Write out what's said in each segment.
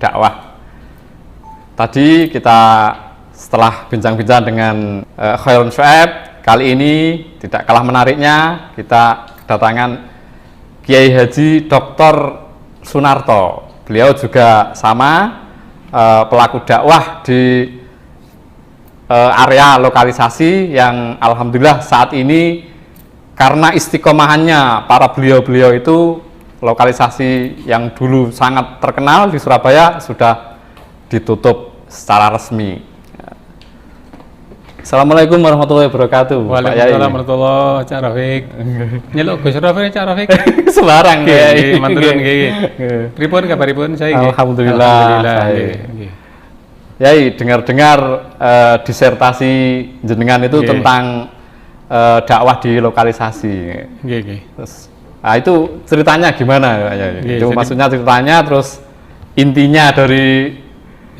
dakwah. Tadi kita setelah bincang-bincang dengan Khairun Syuaib, kali ini tidak kalah menariknya kita kedatangan Kiai Haji Dr. Sunarto. Beliau juga sama pelaku dakwah di area lokalisasi yang alhamdulillah saat ini karena istiqomahannya para beliau-beliau itu, lokalisasi yang dulu sangat terkenal di Surabaya sudah ditutup secara resmi. Assalamualaikum warahmatullahi wabarakatuh. Waalaikumsalam warahmatullahi wabarakatuh. Cak Rafiq. Nyeluk Gus Rafiq, Cak Rafiq. Sembarang nggih, manturun nggih. Pripun kabaripun saya nggih? Alhamdulillah. Yai, dengar-dengar disertasi jenengan itu tentang dakwah di lokalisasi. Nggih. Nah, itu ceritanya gimana ya? Itu maksudnya ceritanya, terus intinya dari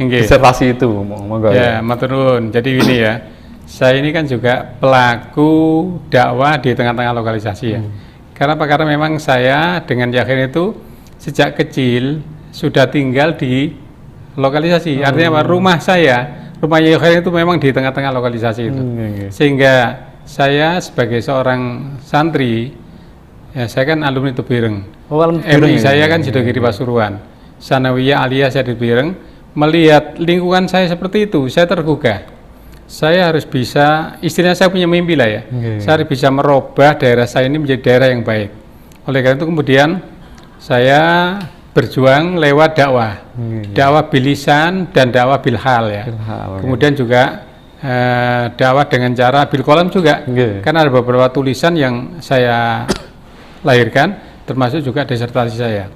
disertasi itu, monggo ya. Matur nuwun. Jadi ini ya, saya ini kan juga pelaku dakwah di tengah-tengah lokalisasi ya. Karena memang saya dengan Yakin itu sejak kecil sudah tinggal di lokalisasi. Artinya apa? Rumah Yakin itu memang di tengah-tengah lokalisasi itu. Sehingga saya sebagai seorang santri, ya saya kan alumni Tubireng. MI saya kan Sidogiri Pasuruan, Sanawiyah Aliyah saya di Tubireng. Melihat lingkungan saya seperti itu, saya tergugah. Saya harus bisa, istilahnya saya punya mimpi lah ya. Saya harus bisa merubah daerah saya ini menjadi daerah yang baik. Oleh karena itu kemudian saya berjuang lewat dakwah, dakwah bilisan dan dakwah bilhal ya. Kemudian juga dakwah dengan cara bilkolam juga, karena ada beberapa tulisan yang saya lahirkan, termasuk juga disertasi saya.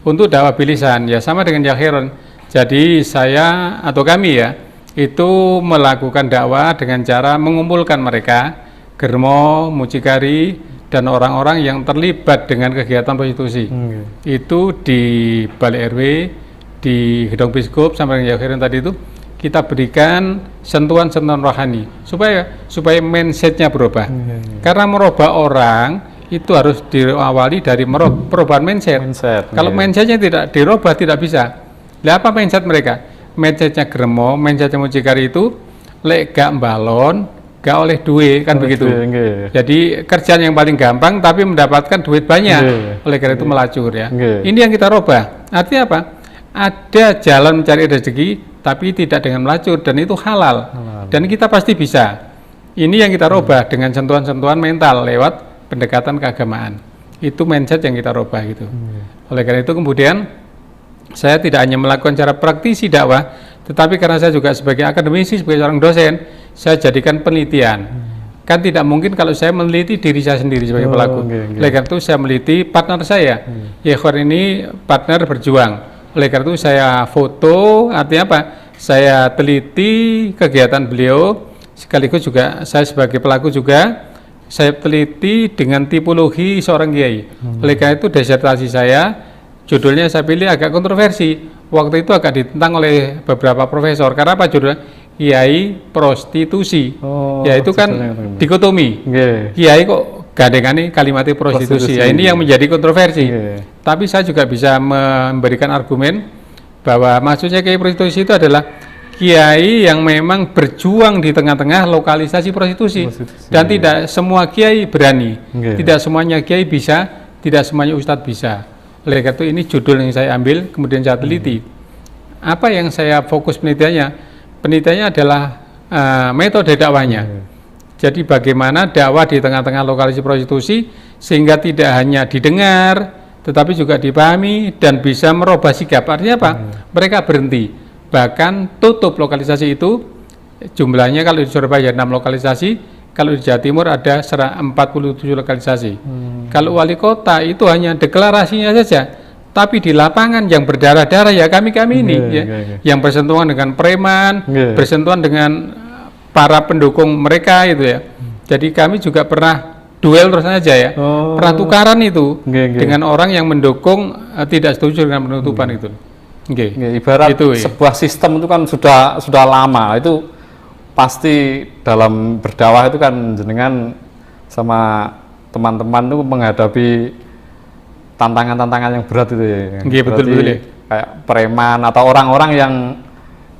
Untuk dakwah bilisan ya sama dengan Yakhiron. Jadi saya atau kami ya itu melakukan dakwah dengan cara mengumpulkan mereka, germo, mucikari, dan orang-orang yang terlibat dengan kegiatan prostitusi. Itu di Balai RW, di Gedung Biskup sampai dengan Yakhiron tadi itu kita berikan sentuhan-sentuhan rohani supaya mindsetnya berubah. Karena merubah orang itu harus diawali dari perubahan mindset. Kalau mindsetnya tidak dirubah tidak bisa. Lah apa mindset mereka? Mindsetnya gremo, mindsetnya mucikari itu lek gak balon, gak oleh duit kan begitu. Jadi kerjaan yang paling gampang tapi mendapatkan duit banyak. Oleh karena itu melacur ya. Ini yang kita rubah. Artinya apa? Ada jalan mencari rezeki tapi tidak dengan melacur, dan itu halal. Dan kita pasti bisa. Ini yang kita rubah dengan sentuhan-sentuhan mental lewat pendekatan keagamaan. Itu mindset yang kita rubah gitu. Oleh karena itu kemudian saya tidak hanya melakukan cara praktisi dakwah, tetapi karena saya juga sebagai akademisi, sebagai seorang dosen, saya jadikan penelitian. Kan tidak mungkin kalau saya meneliti diri saya sendiri sebagai pelaku. Oleh karena itu saya meneliti partner saya. Yakhwan ini partner berjuang. Oleh karena itu saya foto, artinya apa? Saya teliti kegiatan beliau, sekaligus juga saya sebagai pelaku juga, saya teliti dengan tipologi seorang kiai. Oleh karena itu disertasi saya, judulnya saya pilih agak kontroversi. Waktu itu agak ditentang oleh beberapa profesor. Karena apa judulnya? Kiai prostitusi. Ya itu kan dikotomi. Kiai kok gandengane kalimatnya prostitusi. Ya, ini yang menjadi kontroversi. Tapi saya juga bisa memberikan argumen bahwa maksudnya kiai prostitusi itu adalah kiai yang memang berjuang di tengah-tengah lokalisasi prostitusi. Dan tidak semua kiai berani. Tidak semuanya kiai bisa, tidak semuanya ustadz bisa. Oleh karena itu ini judul yang saya ambil, kemudian saya teliti. Apa yang saya fokus penelitiannya? Penelitiannya adalah metode dakwahnya. Jadi bagaimana dakwah di tengah-tengah lokalisasi prostitusi sehingga tidak hanya didengar, tetapi juga dipahami dan bisa merubah sikap. Artinya apa? Mereka berhenti. Bahkan tutup lokalisasi itu, jumlahnya kalau di Surabaya 6 lokalisasi, kalau di Jawa Timur ada 47 lokalisasi. Kalau wali kota itu hanya deklarasinya saja, tapi di lapangan yang berdarah-darah ya kami-kami ini yang bersentuhan dengan preman, bersentuhan dengan para pendukung mereka itu ya. Jadi kami juga pernah duel terus saja ya, pernah tukaran itu dengan orang yang mendukung tidak setuju dengan penutupan itu. Ibarat itu, sebuah sistem itu kan sudah lama, itu pasti dalam berdakwah itu kan jenengan sama teman-teman itu menghadapi tantangan-tantangan yang berat itu ya. Betul ya. kayak preman atau orang-orang yang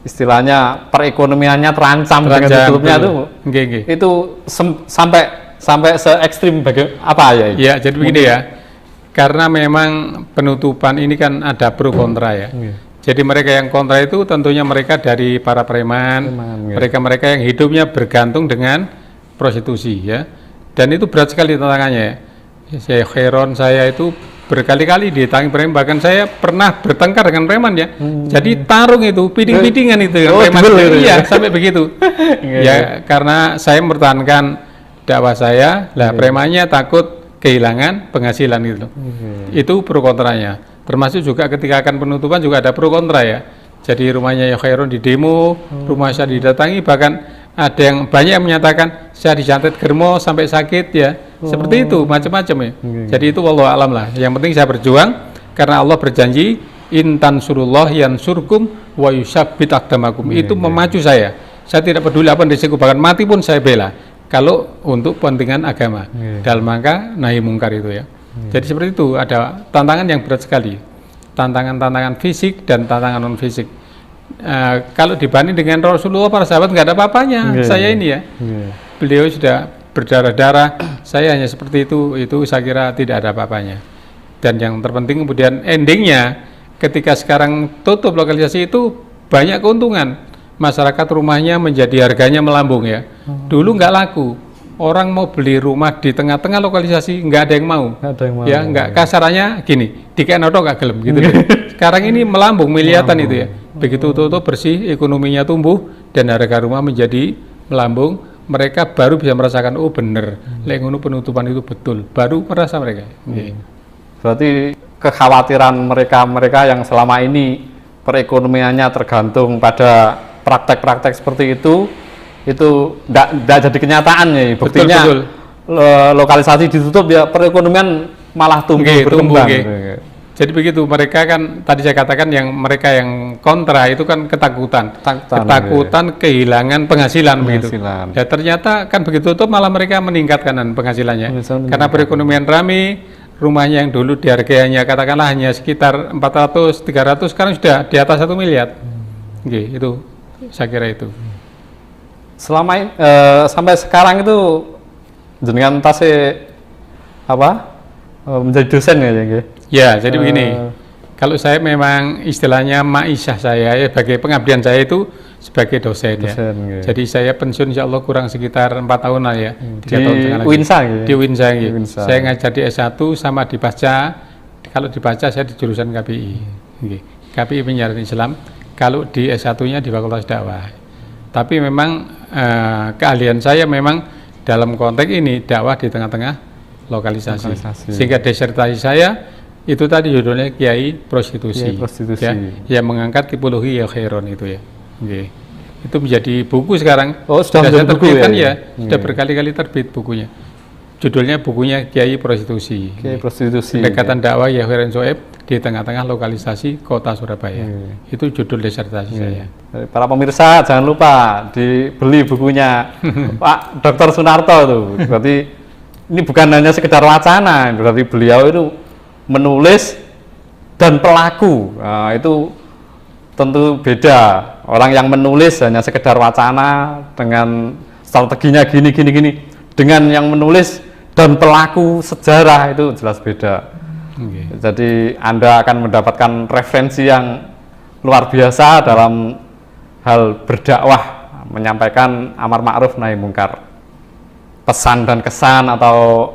istilahnya perekonomiannya terancam dengan tutupnya betul. itu sampai se ekstrim apa ya? Ya, jadi begini ya. Karena memang penutupan ini kan ada pro kontra ya. Jadi mereka yang kontra itu tentunya mereka dari para preman, mereka-mereka yang hidupnya bergantung dengan prostitusi ya. Dan itu berat sekali tantangannya ya. Saya heran, saya itu berkali-kali didatangi preman, bahkan saya pernah bertengkar dengan preman ya. Jadi tarung itu, piding-pidingan itu dengan preman. Iya, sampai begitu. Ya, karena saya mempertahankan dakwah saya, lah premannya takut kehilangan penghasilan itu. Itu pro kontranya. Termasuk juga ketika akan penutupan juga ada pro kontra ya. Jadi rumahnya ya Khairun di demo, rumah saya didatangi, bahkan ada yang banyak yang menyatakan saya disantet germo sampai sakit ya. Seperti itu, macam-macam ya. Jadi itu wallahu alam lah. Yang penting saya berjuang karena Allah berjanji intan surullah yansurkum wa yusabbit aqdamakum. Itu memacu saya. Saya tidak peduli apa risiko, bahkan mati pun saya bela. Kalau untuk kepentingan agama dalam rangka nahi mungkar itu ya. Jadi seperti itu, ada tantangan yang berat sekali, tantangan fisik dan tantangan non fisik. Kalau dibanding dengan Rasulullah, para sahabat nggak ada apa-apanya. Saya ini ya, beliau sudah berdarah-darah, saya hanya seperti itu saya kira tidak ada apa-apanya. Dan yang terpenting kemudian endingnya, ketika sekarang tutup lokalisasi itu banyak keuntungan. Masyarakat rumahnya menjadi harganya melambung ya. Dulu nggak laku, orang mau beli rumah di tengah-tengah lokalisasi nggak ada yang mau. Ya nggak, kasarannya gini, dikena nodo nggak gelem gitu deh. Sekarang ini melambung miliatan itu ya. Begitu tutup bersih, ekonominya tumbuh dan harga rumah menjadi melambung. Mereka baru bisa merasakan oh bener, lengono penutupan itu betul. Baru merasa mereka. Berarti kekhawatiran mereka yang selama ini perekonomiannya tergantung pada praktek-praktek seperti itu tidak jadi kenyataan ya. Buktinya betul. Lokalisasi ditutup ya perekonomian malah tumbuh berkembang. Jadi begitu, mereka kan tadi saya katakan mereka yang kontra itu kan ketakutan kehilangan penghasilan begitu. Ya ternyata kan begitu tutup malah mereka meningkatkan penghasilannya. Karena perekonomian rame, rumahnya yang dulu dihargainya katakanlah hanya sekitar 400 300 sekarang sudah di atas 1 miliar. Itu saya kira itu. Selama sampai sekarang itu jenengan tasih menjadi dosen ya? Ya, jadi begini. Kalau saya memang istilahnya ma'isyah saya ya, sebagai pengabdian saya itu sebagai dosen ya. Jadi saya pensiun insya Allah kurang sekitar 4 tahun lah ya. 3 tahun setengah lagi. Di Uinsa. Saya ngajar di S1 sama di Pasca. Kalau di Pasca saya di jurusan KPI. KPI Penyiaran Islam. Kalau di S1-nya di Fakultas Dakwah. Tapi memang keahlian saya memang dalam konteks ini dakwah di tengah-tengah lokalisasi. Sehingga disertasi saya itu tadi judulnya Kiai Prostitusi. Ya, yang mengangkat Kipuluhi ya Khairon itu ya. Itu menjadi buku sekarang. Sudah saya terbitkan ya. Sudah berkali-kali terbit bukunya. Judulnya bukunya Kiai Prostitusi. Pendekatan dakwah ya Khairon Soeb di tengah-tengah lokalisasi kota Surabaya. Itu judul disertasi saya. Para pemirsa jangan lupa dibeli bukunya Pak Dr. Sunarto tuh. Berarti ini bukan hanya sekedar wacana, berarti beliau itu menulis dan pelaku. Nah, itu tentu beda. Orang yang menulis hanya sekedar wacana dengan strateginya gini. Dengan yang menulis dan pelaku sejarah itu jelas beda. Jadi Anda akan mendapatkan referensi yang luar biasa dalam hal berdakwah, menyampaikan amar ma'ruf nahi mungkar, pesan dan kesan atau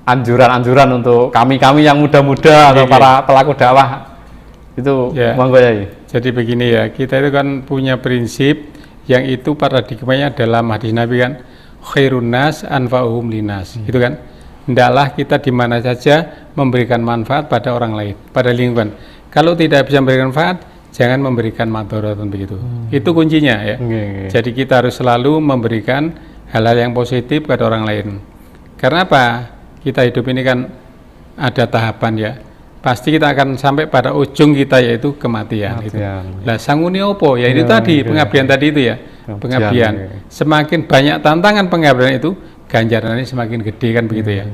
anjuran-anjuran untuk kami yang muda-muda atau para pelaku dakwah itu monggo ya. Jadi begini ya, kita itu kan punya prinsip yang itu paradigmanya dalam hadis Nabi kan, khairun nas anfa'uhum linas, gitu kan. Hendaklah kita di mana saja memberikan manfaat pada orang lain, pada lingkungan. Kalau tidak bisa memberikan manfaat, jangan memberikan madharat begitu. Itu kuncinya ya. Jadi kita harus selalu memberikan hal-hal yang positif pada orang lain. Karena apa? Kita hidup ini kan ada tahapan ya. Pasti kita akan sampai pada ujung kita yaitu kematian. Lah sanguni opo? Ya itu tadi pengabdian tadi itu ya. Pengabdian. Semakin banyak tantangan pengabdian itu, ganjarannya semakin gede kan begitu ya.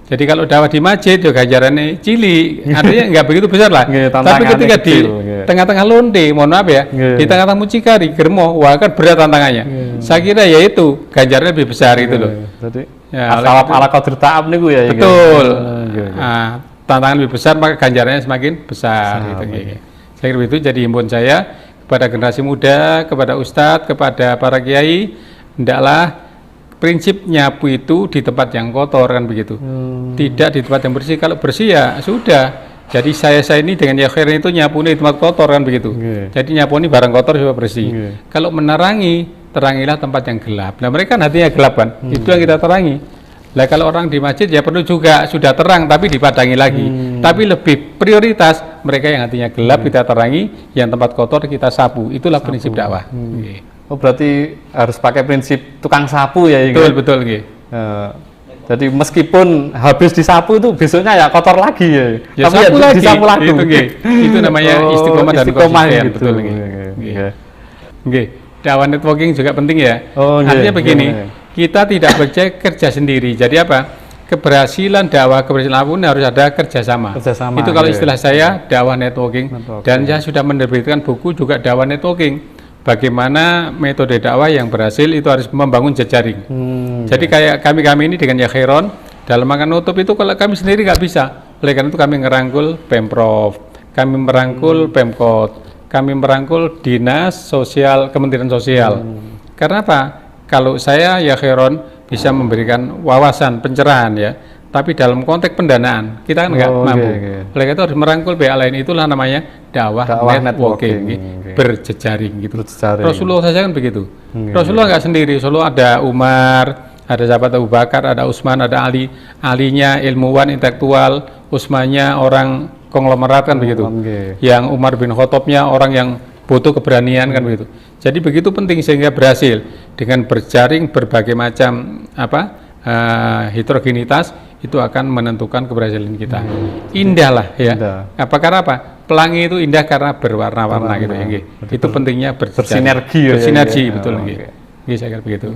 Jadi kalau dakwah di masjid ya ganjarannya cilik, artinya nggak begitu besar lah. Nggih, Tapi tantangannya ketika di kecil, nggih. tengah-tengah londe, mohon maaf ya, Nggih. di tengah-tengah mucikari, germo, wah kan berat tantangannya. Saya kira ya itu ganjarannya lebih besar itu loh. Jadi Ya, asal ala qadir ta'ab niku ya. Betul. Nggih. Nah, tantangan lebih besar maka ganjarannya semakin besar. Gitu, nggih. Saya kira itu jadi himbauan saya kepada generasi muda, kepada ustadz, kepada para kiai, hendaklah prinsip nyapu itu di tempat yang kotor kan begitu, tidak di tempat yang bersih. Kalau bersih ya sudah. Jadi saya ini dengan Yakhirin itu nyapu di tempat kotor kan begitu. Nggih. Jadi nyapu ini barang kotor supaya bersih. Nggih. Kalau menerangi, terangilah tempat yang gelap. Nah mereka kan hatinya gelap kan, itu yang kita terangi. Lah kalau orang di masjid ya perlu juga sudah terang tapi dipadangi lagi. Tapi lebih prioritas mereka yang hatinya gelap kita terangi, yang tempat kotor kita sapu. Itulah prinsip dakwah. Nggih. Oh berarti harus pakai prinsip tukang sapu ya. Betul betul nggih. Jadi meskipun habis disapu itu besoknya ya kotor lagi ya. Ya, Tapi sapu ya lagi. disapu lagi. Itu nggih. Itu namanya istiqomah dan konsisten. gitu. Betul nggih. Nggih. Nggih. Dakwah networking juga penting ya. Oh, nggih. Artinya begini, Nggih. kita tidak kerja sendiri. Jadi apa? Keberhasilan dakwah, keberhasilan apapun harus ada kerjasama. Kerjasama, Itu kalau nggih. istilah saya dakwah networking. Networking. Dan saya sudah menerbitkan buku juga dakwah networking. Bagaimana metode dakwah yang berhasil itu harus membangun jejaring. Jadi kayak kami ini dengan Yakhiron dalam makan nutup itu kalau kami sendiri nggak bisa. Oleh karena itu kami ngerangkul Pemprov, kami merangkul Pemkot, kami merangkul Dinas Sosial, Kementerian Sosial. Karena apa? Kalau saya Yakhiron bisa memberikan wawasan pencerahan ya, tapi dalam konteks pendanaan kita kan nggak mampu. Oleh karena itu harus merangkul pihak lain, itulah namanya dakwah networking, berjejaring gitu. Rasulullah saja kan begitu. Rasulullah nggak sendiri, Rasulullah ada Umar, ada sahabat Abu Bakar, ada Utsman, ada Ali. Alinya ilmuwan intelektual, Utsmannya orang konglomerat kan begitu. Yang Umar bin Khattabnya orang yang butuh keberanian kan begitu. Jadi begitu penting sehingga berhasil dengan berjaring berbagai macam heterogenitas itu akan menentukan keberhasilan kita. Indah lah ya. Apa karena apa? Pelangi itu indah karena berwarna-warna gitu ya. Itu pentingnya bersinergi. Bersinergi betul nggih. Nggih saya kira begitu.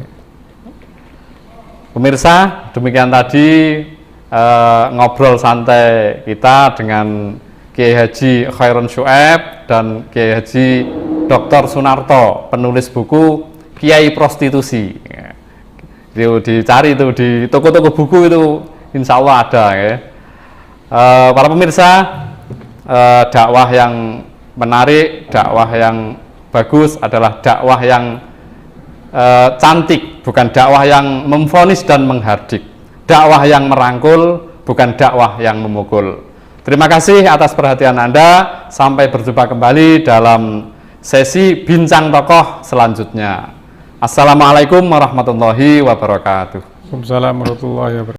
Pemirsa, demikian tadi ngobrol santai kita dengan Kiai Haji Khairon Syuaib dan Kiai Haji Dr. Sunarto, penulis buku Kiai Prostitusi. Itu dicari itu di toko-toko buku itu, insya Allah ada ya. Para pemirsa, dakwah yang menarik, dakwah yang bagus adalah dakwah yang cantik, bukan dakwah yang memvonis dan menghardik, dakwah yang merangkul, bukan dakwah yang memukul. Terima kasih atas perhatian Anda. Sampai berjumpa kembali dalam sesi bincang tokoh selanjutnya. Assalamualaikum warahmatullahi wabarakatuh. Waalaikumsalam warahmatullahi wabarakatuh.